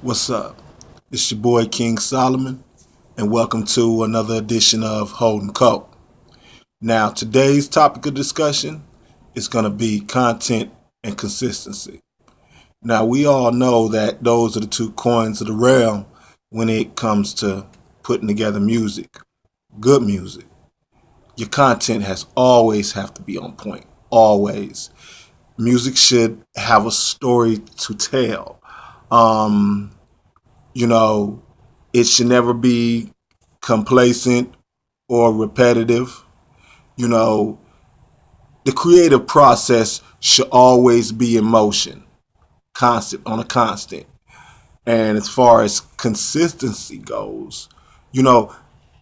What's up? It's your boy King Solomon, and welcome to another edition of Holden Co. Now, today's topic of discussion is going to be content and consistency. Now, we all know that those are the two coins of the realm when it comes to putting together music, good music. Your content has always have to be on point, always. Music should have a story to tell. Um, you know, it should never be complacent or repetitive. You know, the creative process should always be in motion, constant, on a constant. And as far as consistency goes, you know,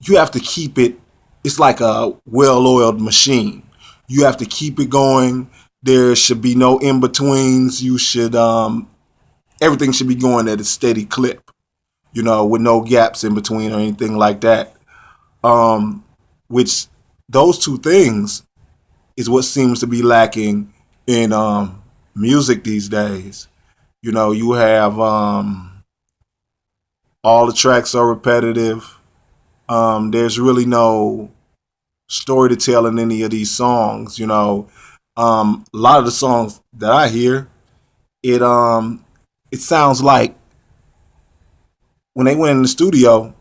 you have to keep it, it's like a well oiled machine. You have to keep it going. There should be no in betweens. Everything should be going at a steady clip, with no gaps in between or anything like that. Which those two things is what seems to be lacking in music these days. You have all the tracks are repetitive. There's really no story to tell in any of these songs. A lot of the songs that I hear, it it sounds like when they went in the studio,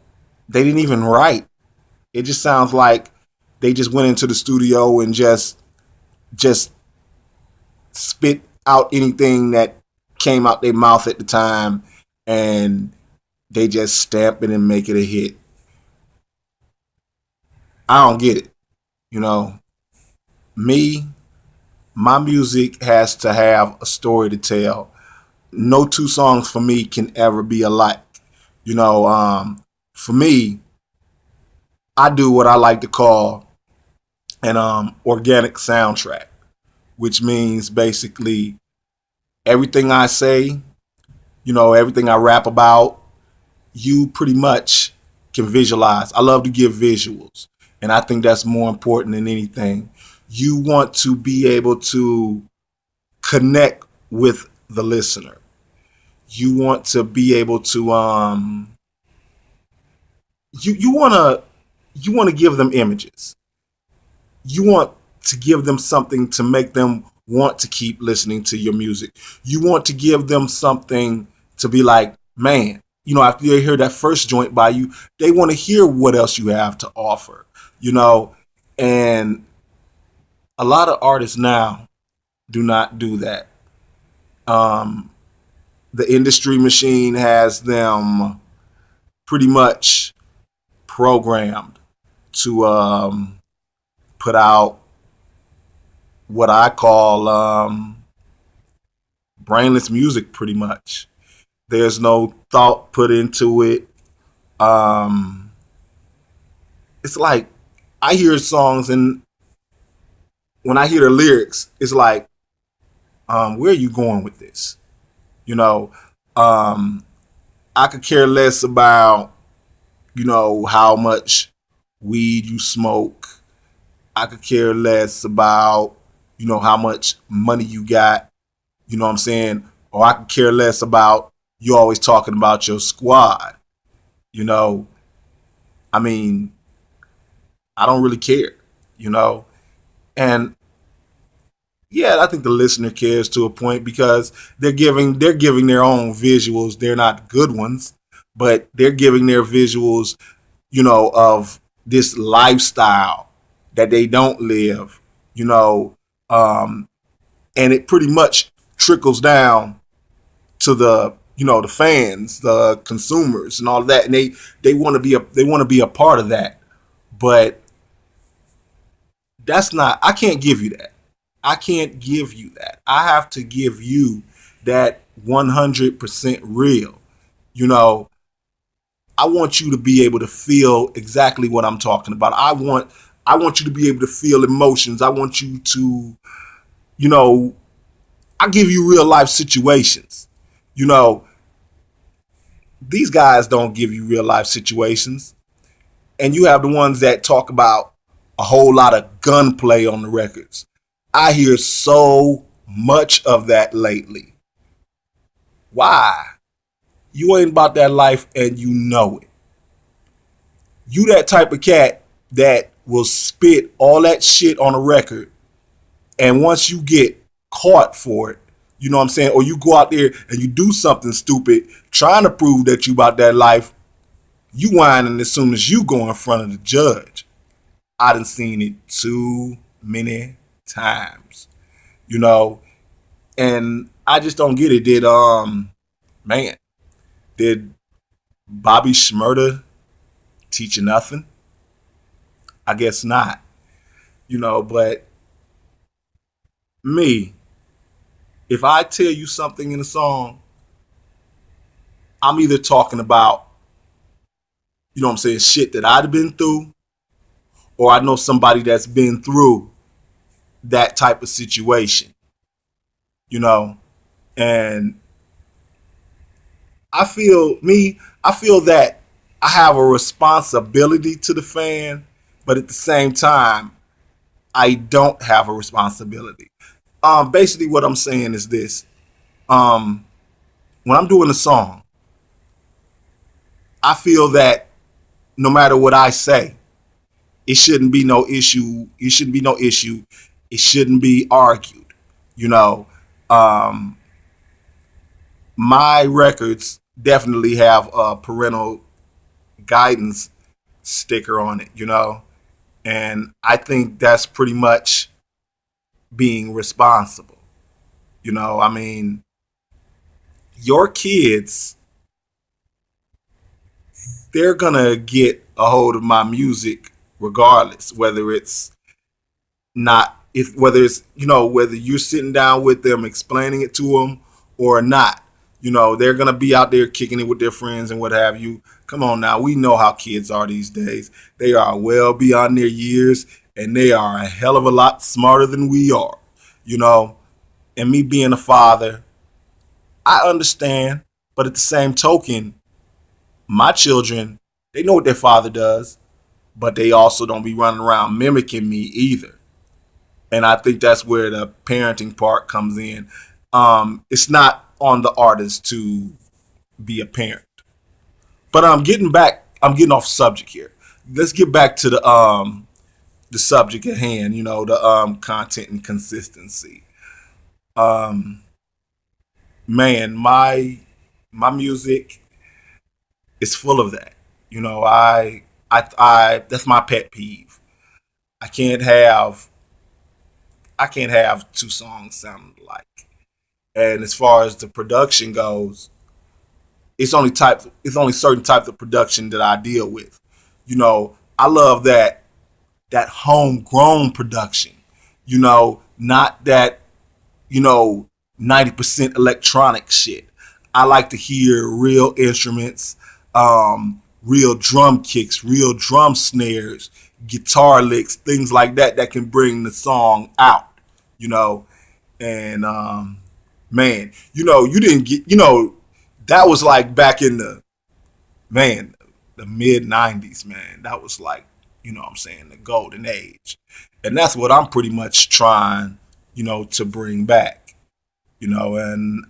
they didn't even write. It just sounds like they just went into the studio and just spit out anything that came out their mouth at the time, and they just stamp it and make it a hit. I don't get it. You know, me, my music has to have a story to tell. No two songs for me can ever be alike. For me, I do what I like to call an organic soundtrack, which means basically everything I say, everything I rap about, you pretty much can visualize. I love to give visuals, and I think that's more important than anything. You want to be able to connect with the listener. You want to be able to you want to give them images. You want to give them something to make them want to keep listening to your music. You want to give them something to be like, man, after they hear that first joint by you, they want to hear what else you have to offer, and a lot of artists now do not do that. Um, the industry machine has them pretty much programmed to put out what I call brainless music, pretty much. There's no thought put into it. Um, it's like I hear songs, and when I hear the lyrics, it's like, where are you going with this? You know, um, I could care less about, how much weed you smoke. I could care less about, how much money you got. You know what I'm saying? Or I could care less about you always talking about your squad. You know, I mean, I don't really care, you know? And yeah, I think the listener cares to a point because they're giving their own visuals. They're not good ones, but they're giving their visuals, of this lifestyle that they don't live, you know, um, and it pretty much trickles down to the fans, the consumers, and all of that, and they want to be a part of that, but that's not. I can't give you that. I can't give you that. I have to give you that 100% real. You know, I want you to be able to feel exactly what I'm talking about. I want you to be able to feel emotions. I want you to, you know, I give you real life situations. You know, these guys don't give you real life situations. And you have the ones that talk about a whole lot of gunplay on the records. I hear so much of that lately. Why? You ain't about that life and you know it. You that type of cat that will spit all that shit on a record, and once you get caught for it, you know what I'm saying, or you go out there and you do something stupid trying to prove that you about that life, you whining as soon as you go in front of the judge. I done seen it too many times, you know, and I just don't get it. Man, did Bobby Shmurda teach you nothing? I guess not, but me, if I tell you something in a song, I'm either talking about, what I'm saying, shit that I'd have been through, or I know somebody that's been through that type of situation, you know, and I feel that I have a responsibility to the fan, but at the same time, I don't have a responsibility. Basically, what I'm saying is this: um, when I'm doing a song, I feel that no matter what I say, it shouldn't be no issue. It shouldn't be no issue. It shouldn't be argued. You know, um, my records definitely have a parental guidance sticker on it. And I think that's pretty much being responsible. I mean, your kids, they're gonna get a hold of my music regardless, whether it's not, if whether it's, whether you're sitting down with them explaining it to them or not. They're gonna be out there kicking it with their friends and what have you. Come on now, we know how kids are these days. They are well beyond their years, and they are a hell of a lot smarter than we are. you know and me being a father, I understand, but at the same token, my children, they know what their father does, but they also don't be running around mimicking me either. And I think that's where the parenting part comes in. It's not on the artist to be a parent. But I'm getting off subject here. Let's get back to the subject at hand. The content and consistency. Um, Man, my music is full of that. I that's my pet peeve. I can't have I can't have two songs sound alike. And as far as the production goes, it's only certain types of production that I deal with. I love that homegrown production. Not that, 90% electronic shit. I like to hear real instruments, real drum kicks, real drum snares, guitar licks, things like that can bring the song out, you know. And man, you didn't get, that was like back in man, the mid 90s, man. That was like, what I'm saying, the golden age. And that's what I'm pretty much trying, to bring back, and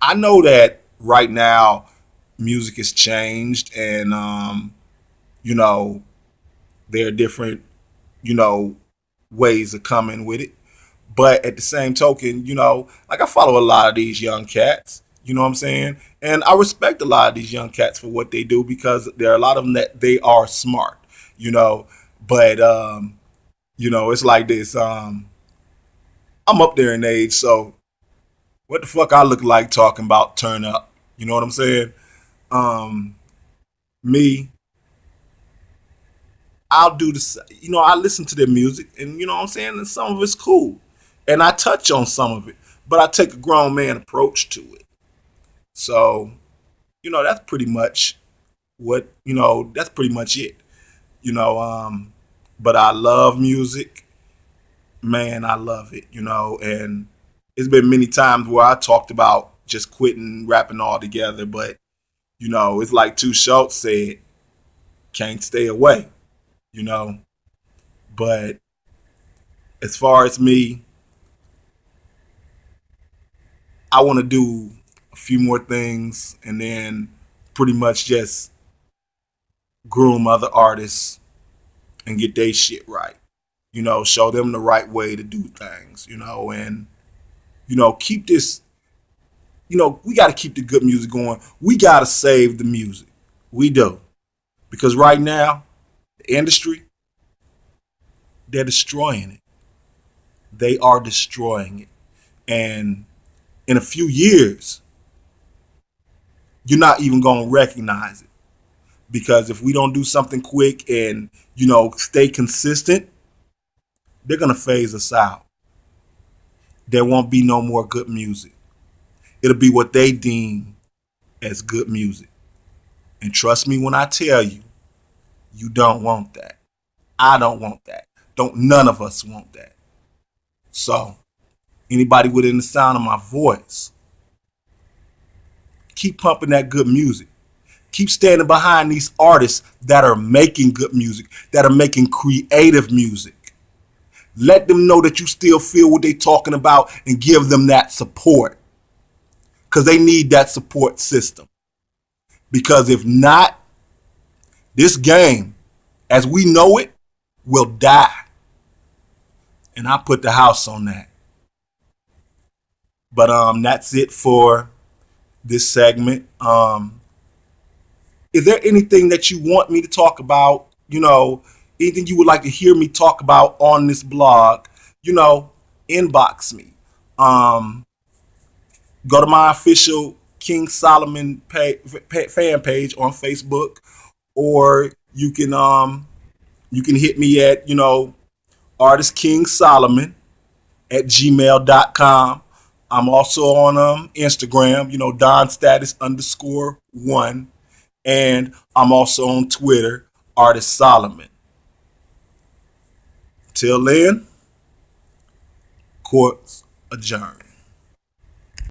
I know that right now music has changed, and you know, there are different, you know, ways of coming with it. But at the same token, like I follow a lot of these young cats, you know what I'm saying? And I respect a lot of these young cats for what they do, because there are a lot of them that they are smart, you know. But it's like this. I'm up there in age, so what the fuck I look like talking about turn up? You know what I'm saying? Um, Me, I'll do this. I listen to their music, and you know what I'm saying, and some of it's cool, and I touch on some of it, but I take a grown man approach to it. So that's pretty much that's pretty much it. You know, but I love music, man. I love it. And it's been many times where I talked about just quitting rapping altogether, but it's like Too Short said, can't stay away. You know, but as far as me, I want to do few more things, and then pretty much just groom other artists and get their shit right. Show them the right way to do things, and, keep this, we got to keep the good music going. We got to save the music. We do. Because right now, the industry, they're destroying it. They are destroying it. And in a few years, you're not even going to recognize it. Because if we don't do something quick and, stay consistent, they're going to phase us out. There won't be no more good music. It'll be what they deem as good music. And trust me when I tell you, you don't want that. I don't want that. Don't none of us want that. So, anybody within the sound of my voice, keep pumping that good music. Keep standing behind these artists that are making good music, that are making creative music. Let them know that you still feel what they're talking about and give them that support. Because they need that support system. Because if not, this game, as we know it, will die. And I put the house on that. But that's it for this segment. Is there anything that you want me to talk about? Anything you would like to hear me talk about on this blog? Inbox me. Go to my official King Solomon fan page on Facebook, or you can hit me at Artist King Solomon at gmail.com. I'm also on Instagram, Don Status _1, and I'm also on Twitter, Artist Solomon. Till then, court's adjourned.